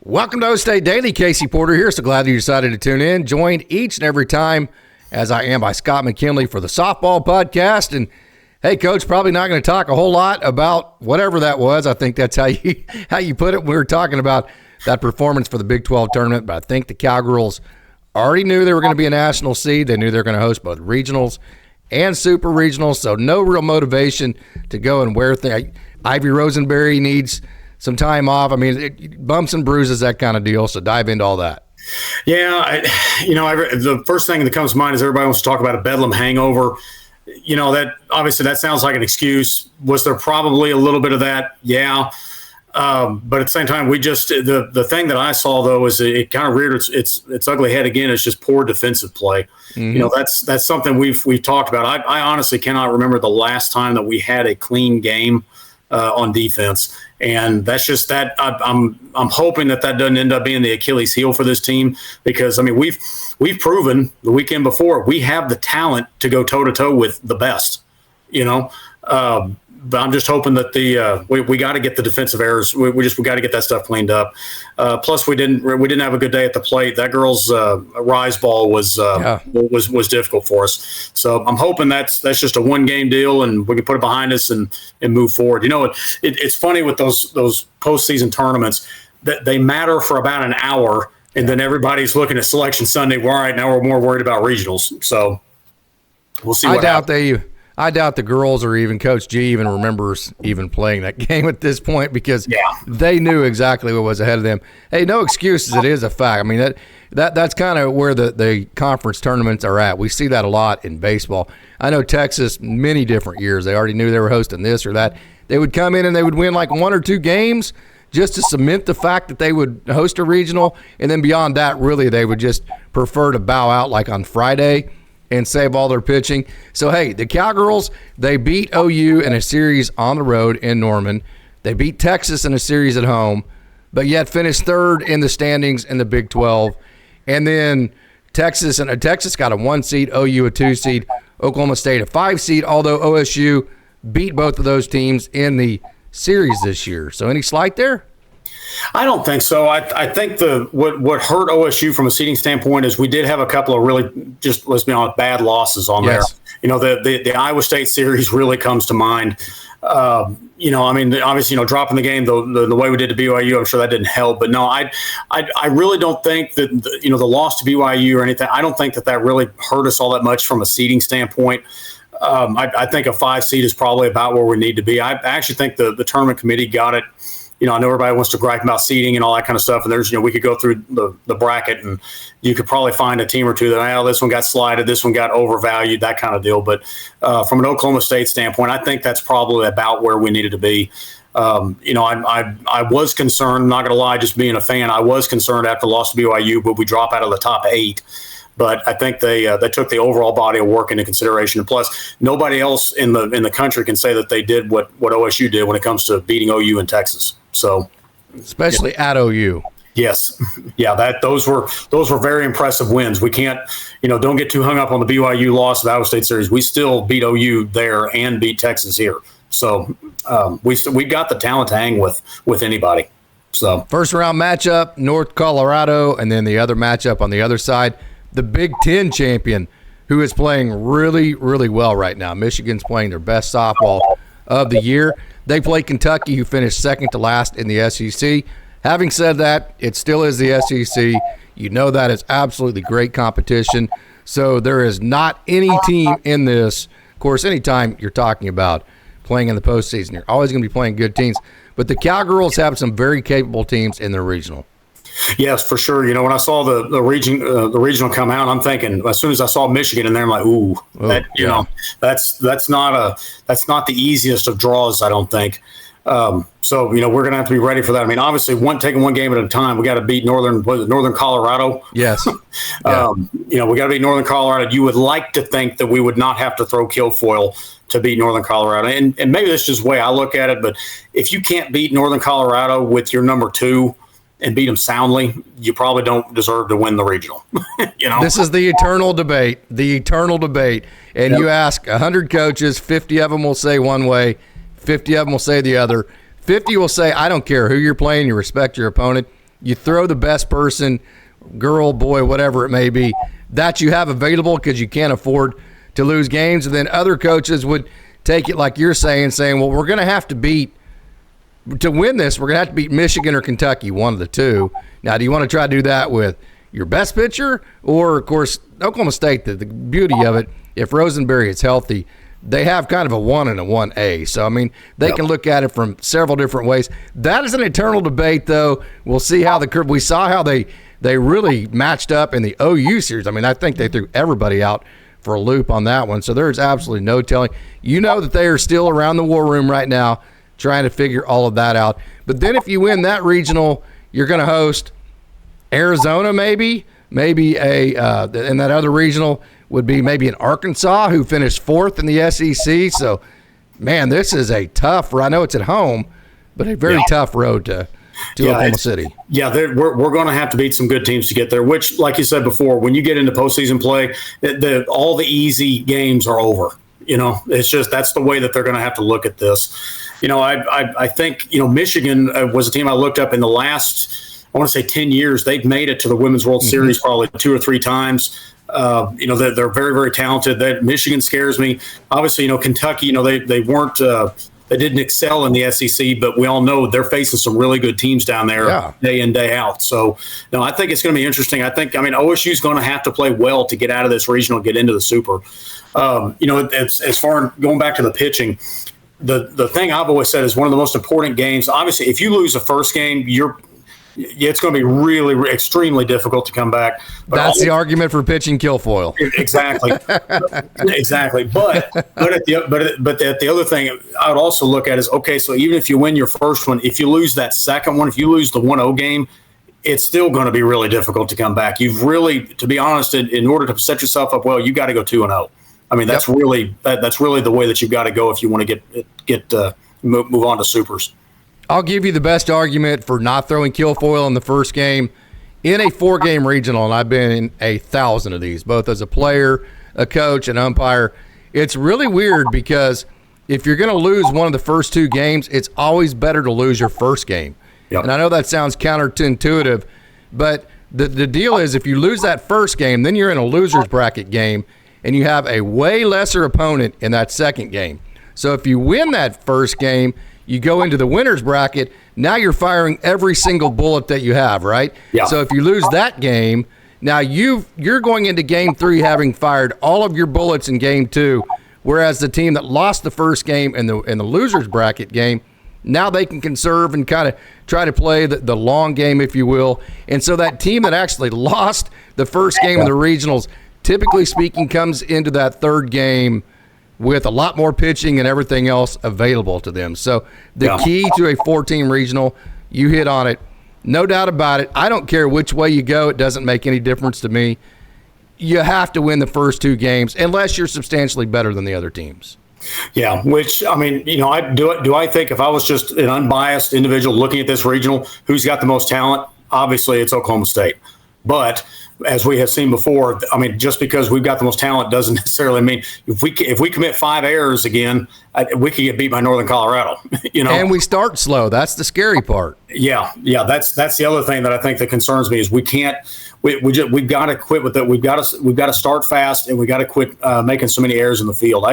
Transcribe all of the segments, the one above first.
Welcome to OKState Daily. Casey Porter here. So glad that you decided to tune in. Joined each and every time, as I am, by Scott McKinley for the softball podcast. And hey, Coach, probably not going to talk a whole lot about whatever that was. I think that's how you put it when we were talking about that performance for the Big 12 tournament. But I think the Cowgirls already knew they were going to be a national seed. They knew they were going to host both regionals and super regionals. So no real motivation to go and wear things. Ivy Rosenberry needs some time off. I mean, bumps and bruises, that kind of deal. So dive into all that. Yeah, the first thing that comes to mind is everybody wants to talk about a Bedlam hangover. You know, that obviously that sounds like an excuse. Was there probably a little bit of that? Yeah. But at the same time, the thing that I saw though is it kind of reared its ugly head again. It's just poor defensive play. Mm-hmm. You know, that's something we've talked about. I honestly cannot remember the last time that we had a clean game on defense. And that's just that. I'm hoping that doesn't end up being the Achilles heel for this team, because I mean we've proven the weekend before we have the talent to go toe to toe with the best, you know. But I'm just hoping that we got to get the defensive errors. We got to get that stuff cleaned up. Plus we didn't have a good day at the plate. That girl's rise ball was difficult for us. So I'm hoping that's just a one game deal and we can put it behind us and move forward. You know, it's funny with those postseason tournaments that they matter for about an hour and then everybody's looking at Selection Sunday. Well, all right, now we're more worried about regionals. So we'll see. I doubt the girls or even Coach G even remembers even playing that game at this point, because they knew exactly what was ahead of them. Hey, no excuses. It is a fact. I mean, that's kind of where the conference tournaments are at. We see that a lot in baseball. I know Texas, many different years, they already knew they were hosting this or that. They would come in and they would win like one or two games just to cement the fact that they would host a regional. And then beyond that, really, they would just prefer to bow out like on Friday and save all their pitching. So, hey, the Cowgirls, they beat OU in a series on the road in Norman. They beat Texas in a series at home, but yet finished third in the standings in the Big 12. And then Texas got a 1 seed, OU a 2 seed, Oklahoma State a 5 seed, although OSU beat both of those teams in the series this year. So any slight there? I don't think so. I think what hurt OSU from a seeding standpoint is we did have a couple of really, just let's be honest, bad losses on there. You know, the Iowa State series really comes to mind. You know, I mean, obviously, you know, dropping the game the way we did to BYU, I'm sure that didn't help. But no, I really don't think that the loss to BYU or anything, I don't think that really hurt us all that much from a seeding standpoint. I think a 5 seed is probably about where we need to be. I actually think the tournament committee got it. You know, I know everybody wants to gripe about seeding and all that kind of stuff. And there's, you know, we could go through the bracket and you could probably find a team or two that, this one got slided, this one got overvalued, that kind of deal. But from an Oklahoma State standpoint, I think that's probably about where we needed to be. You know, I was concerned, not going to lie, just being a fan, I was concerned after the loss to BYU, but we drop out of the top 8. But I think they took the overall body of work into consideration. And plus, nobody else in the country can say that they did what OSU did when it comes to beating OU in Texas. So, especially at OU. Yes, yeah, those were very impressive wins. We can't, you know, don't get too hung up on the BYU loss of the Iowa State series. We still beat OU there and beat Texas here. So we've got the talent to hang with anybody. So first round matchup, North Colorado, and then the other matchup on the other side, the Big Ten champion, who is playing really, really well right now. Michigan's playing their best softball of the year. They play Kentucky, who finished second to last in the SEC. Having said that, it still is the SEC. You know that is absolutely great competition. So there is not any team in this. Of course, anytime you're talking about playing in the postseason, you're always going to be playing good teams. But the Cowgirls have some very capable teams in their regional. Yes, for sure. You know, when I saw the regional come out, I'm thinking, as soon as I saw Michigan in there, I'm like, ooh, that's not the easiest of draws, I don't think. So, you know, we're going to have to be ready for that. I mean, obviously, taking one game at a time, we got to beat Northern Colorado. Yes. You know, we got to beat Northern Colorado. You would like to think that we would not have to throw Kilfoyle to beat Northern Colorado. And maybe that's just the way I look at it. But if you can't beat Northern Colorado with your number 2, and beat them soundly, you probably don't deserve to win the regional. You know, this is the eternal debate. And you ask 100 coaches, 50 of them will say one way, 50 of them will say the other. 50 will say, I don't care who you're playing, you respect your opponent. You throw the best person, girl, boy, whatever it may be, that you have available because you can't afford to lose games. And then other coaches would take it like you're saying, well, we're going to have to to win this, we're going to have to beat Michigan or Kentucky, one of the two. Now, do you want to try to do that with your best pitcher? Or, of course, Oklahoma State, the beauty of it, if Rosenberry is healthy, they have kind of a 1 and a 1A. So, I mean, they can look at it from several different ways. That is an eternal debate, though. We'll see how we saw how they really matched up in the OU series. I mean, I think they threw everybody out for a loop on that one. So there's absolutely no telling. You know that they are still around the war room right now trying to figure all of that out. But then if you win that regional, you're going to host Arizona maybe and that other regional would be maybe in Arkansas, who finished 4th in the SEC. So, man, this is a tough – I know it's at home, but a very tough road to Oklahoma City. Yeah, we're going to have to beat some good teams to get there, which, like you said before, when you get into postseason play, all the easy games are over. You know, it's just that's the way that they're going to have to look at this. You know, I think, Michigan was a team I looked up in the last, I want to say 10 years. They've made it to the Women's World Series probably 2 or 3 times. They're very, very talented. Michigan scares me. Obviously, Kentucky, they weren't they didn't excel in the SEC, but we all know they're facing some really good teams down there day in, day out. So, no, I think it's going to be interesting. OSU is going to have to play well to get out of this regional, get into the Super. As far as going back to the pitching, the thing I've always said is one of the most important games. Obviously, if you lose the first game, it's going to be really, really extremely difficult to come back. But that's the argument for pitching Kilfoyle. Exactly, exactly. But the other thing I would also look at is, okay, so even if you win your first one, if you lose that second one, if you lose the 1-0 game, it's still going to be really difficult to come back. You've really, to be honest, in order to set yourself up well, you got to go 2-0. I mean, that's really the way that you've got to go if you want to move on to supers. I'll give you the best argument for not throwing Kilfoyle in the first game in a 4-game regional, and I've been in 1,000 of these, both as a player, a coach, an umpire. It's really weird because if you're going to lose one of the first 2 games, it's always better to lose your first game. Yep. And I know that sounds counterintuitive, but the deal is if you lose that first game, then you're in a loser's bracket game, and you have a way lesser opponent in that second game. So if you win that first game, you go into the winner's bracket. Now you're firing every single bullet that you have, right? Yeah. So if you lose that game, now you're going into game 3 having fired all of your bullets in game 2, whereas the team that lost the first game in the loser's bracket game, now they can conserve and kind of try to play the long game, if you will. And so that team that actually lost the first game in the regionals, typically speaking, comes into that third game with a lot more pitching and everything else available to them. So the key to a 4-team regional, you hit on it, no doubt about it. I don't care which way you go. It doesn't make any difference to me. You have to win the first 2 games unless you're substantially better than the other teams. Yeah, which, I mean, I think if I was just an unbiased individual looking at this regional, who's got the most talent? Obviously, it's Oklahoma State. But as we have seen before, I mean, just because we've got the most talent doesn't necessarily mean if we commit 5 errors again, we could get beat by Northern Colorado. And we start slow. That's the scary part. Yeah. That's the other thing that I think that concerns me is we've got to quit with it. We've got to start fast, and we got to quit making so many errors in the field.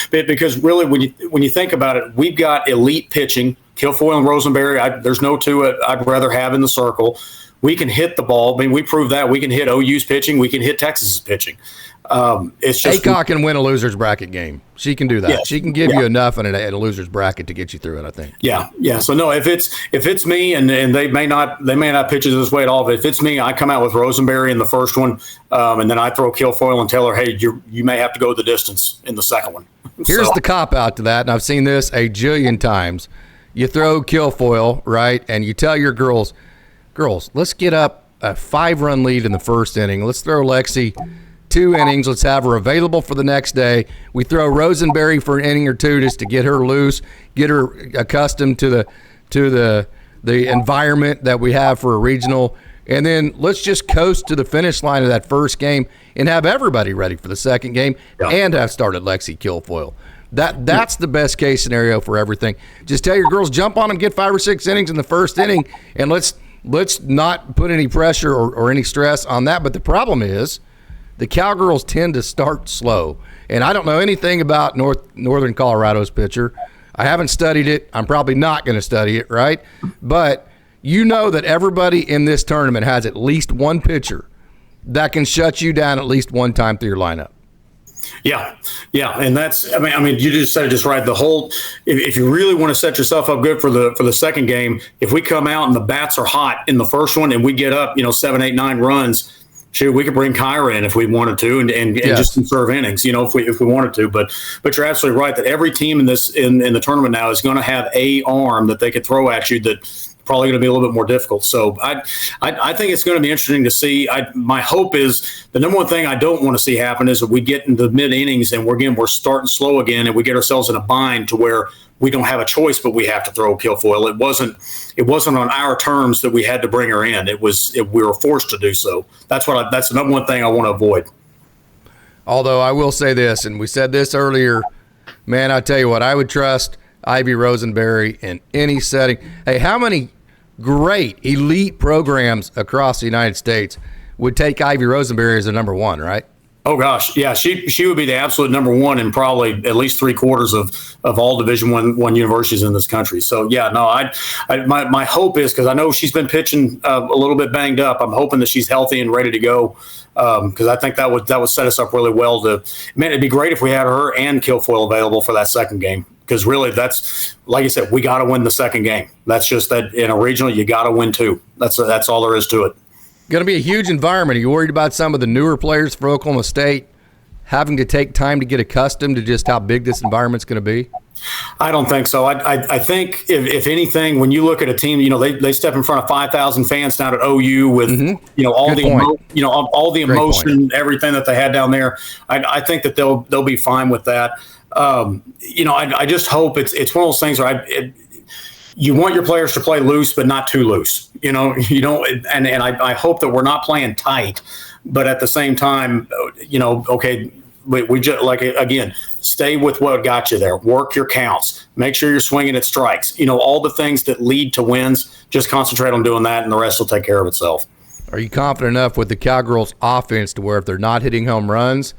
Because really when you think about it, we've got elite pitching. Kilfoyle and Rosenberry. There's no 2 I'd rather have in the circle. We can hit the ball. I mean, we proved that. We can hit OU's pitching. We can hit Texas's pitching. It's just Aycock can win a loser's bracket game. She can do that. Yes. She can give you enough in a loser's bracket to get you through it, I think. Yeah. So no, if it's me, and they may not pitch it this way at all. But if it's me, I come out with Rosenberry in the first one, and then I throw Kilfoyle and tell her, hey, you may have to go the distance in the second one. Here's the cop out to that, and I've seen this a jillion times. You throw Kilfoyle, right, and you tell your girls, let's get up a 5-run lead in the first inning. Let's throw Lexi 2 innings. Let's have her available for the next day. We throw Rosenberry for an inning or 2 just to get her loose, get her accustomed to the environment that we have for a regional. And then let's just coast to the finish line of that first game and have everybody ready for the second game and have started Lexi Kilfoyle. That's the best case scenario for everything. Just tell your girls, jump on them, get 5 or 6 innings in the first inning, and let's let's not put any pressure or any stress on that. But the problem is the Cowgirls tend to start slow. And I don't know anything about Northern Colorado's pitcher. I haven't studied it. I'm probably not going to study it, right? But you know that everybody in this tournament has at least one pitcher that can shut you down at least one time through your lineup. Yeah, and that's. I mean, you just said it just right. The whole. If you really want to set yourself up good for the second game, if we come out and the bats are hot in the first one and we get up, 7, 8, 9 runs. Shoot, we could bring Kyra in if we wanted to, and yes, just conserve innings, if we wanted to. But you're absolutely right that every team in the tournament now is going to have a arm that they could throw at you that's probably going to be a little bit more difficult. So I think it's going to be interesting to see. My hope is the number one thing I don't want to see happen is that we get into mid innings and we're starting slow again, and we get ourselves in a bind to where we don't have a choice, but we have to throw Kilfoyle. It wasn't on our terms that we had to bring her in. We were forced to do so. That's the number one thing I want to avoid. Although I will say this, and we said this earlier, man, I tell you what, I would trust Ivy Rosenberry in any setting. Hey, how many great elite programs across the United States would take Ivy Rosenberry as a number one, right? Oh gosh, yeah, she would be the absolute number one in probably at least 3/4 of all Division one universities in this country. So yeah, no, my hope is, because I know she's been pitching a little bit banged up. I'm hoping that she's healthy and ready to go, because I think that would set us up really well. It'd be great if we had her and Kilfoyle available for that second game, because really that's, like I said, we got to win the second game. That's just that in a regional you got to win 2. That's all there is to it. Going to be a huge environment. Are you worried about some of the newer players for Oklahoma State having to take time to get accustomed to just how big this environment's going to be? I don't think so. I think if anything, when you look at a team, they step in front of 5,000 fans down at OU with all the emotion, everything that they had down there. I think that they'll be fine with that. I just hope it's one of those things where you want your players to play loose, but not too loose. You don't, and I hope that we're not playing tight, but at the same time, okay, we just, like, again, stay with what got you there. Work your counts. Make sure you're swinging at strikes. All the things that lead to wins. Just concentrate on doing that, and the rest will take care of itself. Are you confident enough with the Cowgirls' offense to where if they're not hitting home runs,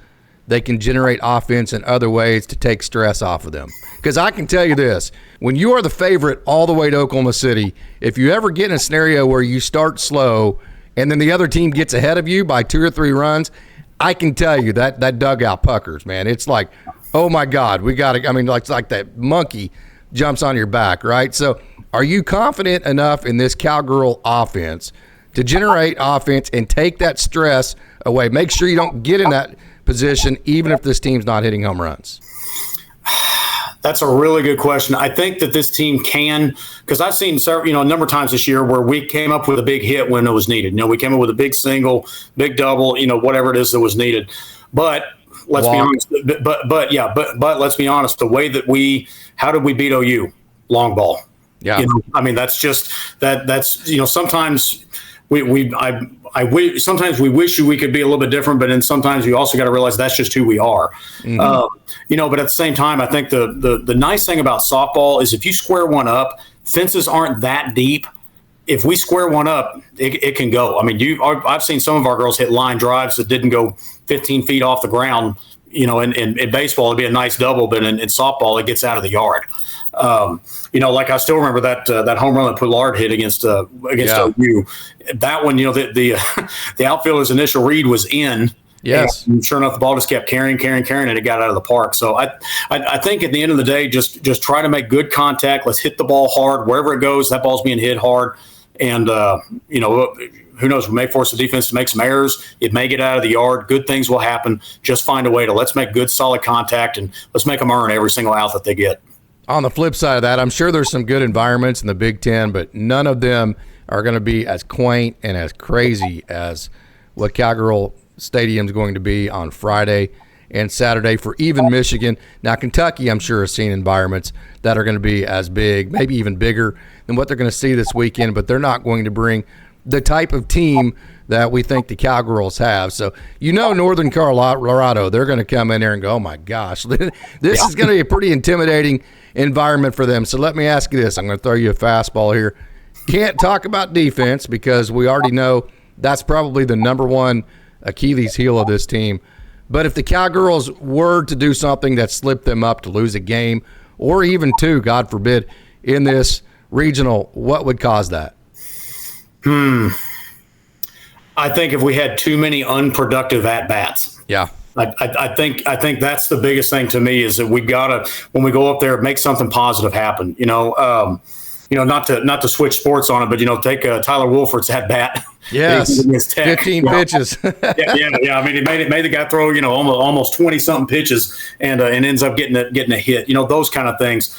they can generate offense in other ways to take stress off of them? Because I can tell you this, when you are the favorite all the way to Oklahoma City, if you ever get in a scenario where you start slow and then the other team gets ahead of you by 2 or 3 runs, I can tell you that dugout puckers, man. It's like, oh my God, we got to, like that monkey jumps on your back, right? So are you confident enough in this Cowgirl offense to generate offense and take that stress away? Make sure you don't get in that position even if this team's not hitting home runs. That's a really good question. I think that this team can, because I've seen several, a number of times this year where we came up with a big hit when it was needed. We came up with a big single, big double, whatever it is that was needed. But let's be honest. But let's be honest. The way that how did we beat OU? Long ball. Yeah. That's just that's sometimes sometimes we wish we could be a little bit different, but then sometimes you also got to realize that's just who we are. Mm-hmm. But at the same time, I think the nice thing about softball is if you square one up, fences aren't that deep. If we square one up, it can go. I've seen some of our girls hit line drives that didn't go 15 feet off the ground. In baseball, it'd be a nice double, but in softball, it gets out of the yard. Like I still remember that home run that Poulard hit against OU. That one, the outfielder's initial read was in. Yes. And sure enough, the ball just kept carrying, and it got out of the park. So I think at the end of the day, just try to make good contact. Let's hit the ball hard wherever it goes. That ball's being hit hard, and who knows? We may force the defense to make some errors. It may get out of the yard. Good things will happen. Just find a way to let's make good, solid contact, and let's make them earn every single out that they get. On the flip side of that, I'm sure there's some good environments in the Big Ten, but none of them are going to be as quaint and as crazy as what Cowgirl Stadium is going to be on Friday and Saturday for even Michigan. Now, Kentucky, I'm sure, has seen environments that are going to be as big, maybe even bigger than what they're going to see this weekend, but they're not going to bring the type of team that we think the Cowgirls have. So, Northern Colorado, they're going to come in there and go, oh, my gosh, this is going to be a pretty intimidating environment for them. So let me ask you this. I'm going to throw you a fastball here. Can't talk about defense because we already know that's probably the number one Achilles heel of this team. But if the Cowgirls were to do something that slipped them up to lose a game or even two, God forbid, in this regional, what would cause that? I think if we had too many unproductive at-bats. Yeah. I think that's the biggest thing to me is that we gotta, when we go up there, make something positive happen. Not to switch sports on it, but take Tyler Wolford's at bat. Yes, 15 pitches. yeah. I mean, it made the guy throw almost 20 something pitches and ends up getting a hit. Those kind of things.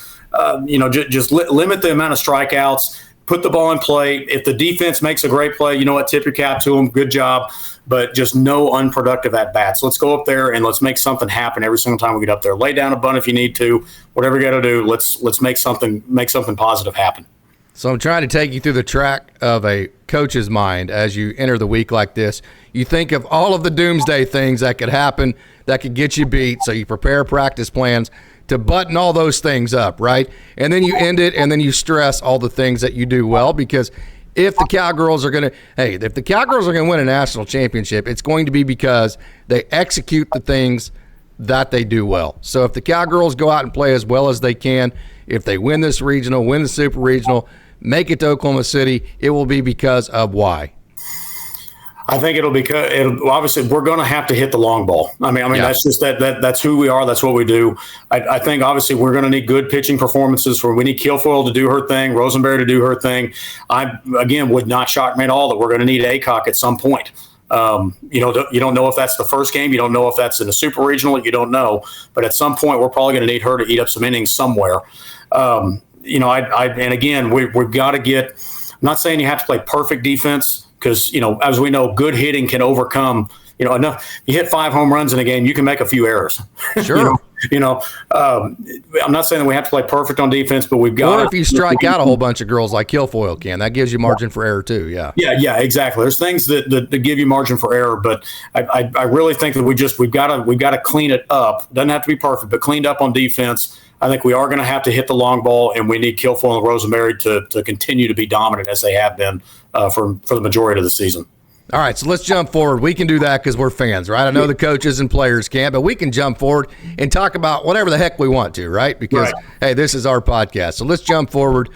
Just limit the amount of strikeouts. Put the ball in play. If the defense makes a great play, tip your cap to them. Good job. But just no unproductive at-bats. Let's go up there and let's make something happen every single time we get up there. Lay down a bunt if you need to. Whatever you got to do, let's make something positive happen. So I'm trying to take you through the track of a coach's mind as you enter the week like this. You think of all of the doomsday things that could happen that could get you beat, so you prepare practice plans to button all those things up, right? And then you end it, and then you stress all the things that you do well, because if the Cowgirls are going to win a national championship, it's going to be because they execute the things that they do well. So if the Cowgirls go out and play as well as they can, if they win this regional, win the super regional, make it to Oklahoma City, it will be because of why? I think obviously we're going to have to hit the long ball. I mean, That's just that's who we are. That's what we do. I think obviously we're going to need good pitching performances. We need Kilfoyle to do her thing, Rosenberry to do her thing. I again would not shock me at all that we're going to need Aycock at some point. You don't know if that's the first game. You don't know if that's in the super regional. You don't know. But at some point, we're probably going to need her to eat up some innings somewhere. And again, we've got to get. I'm not saying you have to play perfect defense. Because, as we know, good hitting can overcome, enough. You hit 5 home runs in a game, you can make a few errors. Sure. I'm not saying that we have to play perfect on defense, but we've got. Or if you strike out a whole bunch of girls like Kilfoyle can, that gives you margin for error too. Yeah. Yeah, exactly. There's things that give you margin for error, but I really think that we've got to clean it up. Doesn't have to be perfect, but cleaned up on defense. I think we are going to have to hit the long ball, and we need Kilfoyle and Rosenberry to continue to be dominant as they have been for the majority of the season. All right, so let's jump forward. We can do that because we're fans, right? I know the coaches and players can't, but we can jump forward and talk about whatever the heck we want to, right? Because, hey, this is our podcast. So let's jump forward.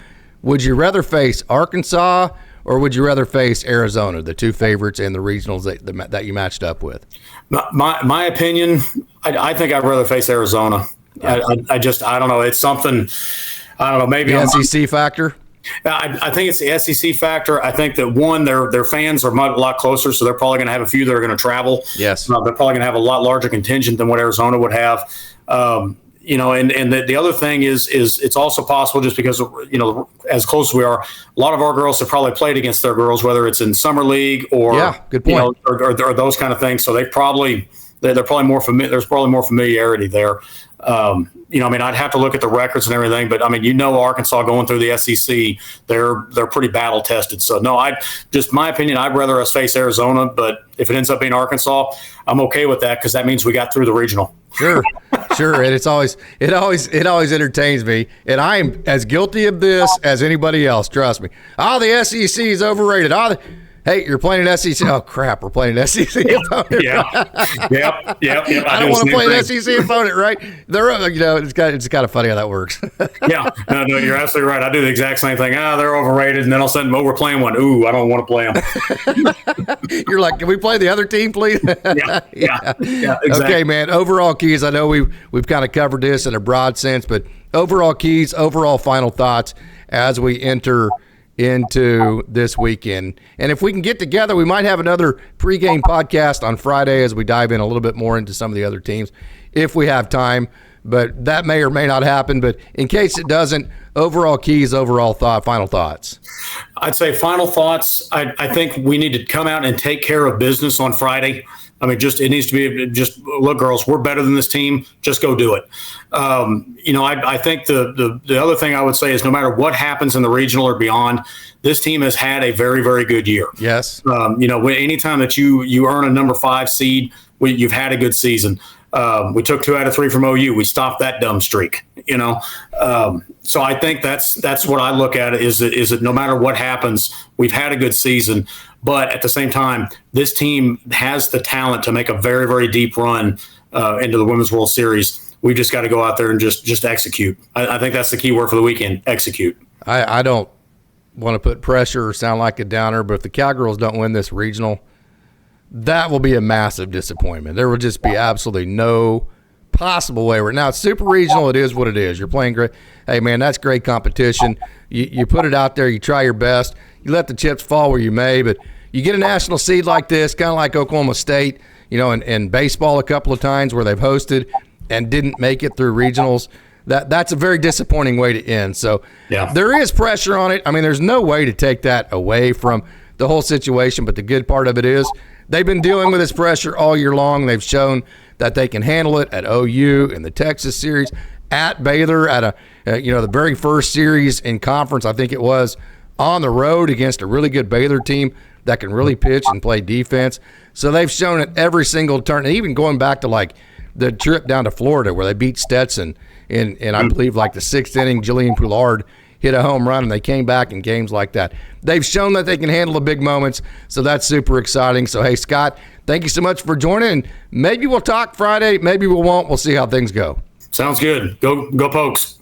Would you rather face Arkansas or would you rather face Arizona, the two favorites in the regionals that you matched up with? My opinion, I think I'd rather face Arizona. Yeah. I don't know. It's something, I don't know, maybe the SEC factor? I think it's the SEC factor. I think that, one, their fans are a lot closer, so they're probably going to have a few that are going to travel. Yes. They're probably going to have a lot larger contingent than what Arizona would have. And the other thing is it's also possible, just because, as close as we are, a lot of our girls have probably played against their girls, whether it's in summer league or, good point. Or those kind of things. So they're probably more familiar. There's probably more familiarity there. I'd have to look at the records and everything, but Arkansas going through the SEC, they're pretty battle tested. So no, my opinion, I'd rather us face Arizona, but if it ends up being Arkansas, I'm okay with that because that means we got through the regional. Sure. And it always entertains me, and I am as guilty of this as anybody else. Trust me. The SEC is overrated. Hey, you're playing an SEC. Oh crap, we're playing an SEC opponent. Yep. I don't want to play an SEC opponent, right? It's kind of funny how that works. Yeah, no, you're absolutely right. I do the exact same thing. They're overrated, and then all of a sudden, we're playing one. Ooh, I don't want to play them. You're like, can we play the other team, please? Yeah, exactly. Okay, man. Overall keys. I know we've kind of covered this in a broad sense, but overall keys, overall final thoughts as we enter into this weekend. And if we can get together, we might have another pregame podcast on Friday as we dive in a little bit more into some of the other teams if we have time, but that may or may not happen. But in case it doesn't, overall keys, final thoughts. I'd say final thoughts. I think we need to come out and take care of business on Friday. It needs to be look, girls, we're better than this team. Just go do it. I think the other thing I would say is no matter what happens in the regional or beyond, this team has had a very, very good year. Yes. Anytime that you earn a number 5 seed, you've had a good season. We took 2 out of 3 from OU. We stopped that dumb streak, So I think that's what I look at is that no matter what happens, we've had a good season. But at the same time, this team has the talent to make a very, very deep run into the Women's World Series. We've just got to go out there and just execute. I think that's the key word for the weekend, execute. I don't want to put pressure or sound like a downer, but if the Cowgirls don't win this regional, that will be a massive disappointment. There will just be absolutely no possible way. Now, it's super regional. It is what it is. You're playing great. Hey, man, that's great competition. You put it out there. You try your best. You let the chips fall where you may, but you get a national seed like this, kind of like Oklahoma State, in baseball a couple of times where they've hosted and didn't make it through regionals. That's a very disappointing way to end. So there is pressure on it. I mean, there's no way to take that away from the whole situation, but the good part of it is they've been dealing with this pressure all year long. They've shown that they can handle it at OU in the Texas series, at Baylor, at the very first series in conference, I think it was, on the road against a really good Baylor team that can really pitch and play defense. So they've shown it every single turn, and even going back to like the trip down to Florida where they beat Stetson in I believe like the 6th inning, Jillian Poulard hit a home run, and they came back in games like that. They've shown that they can handle the big moments, so that's super exciting. So, hey, Scott, thank you so much for joining. Maybe we'll talk Friday. Maybe we won't. We'll see how things go. Sounds good. Go Pokes.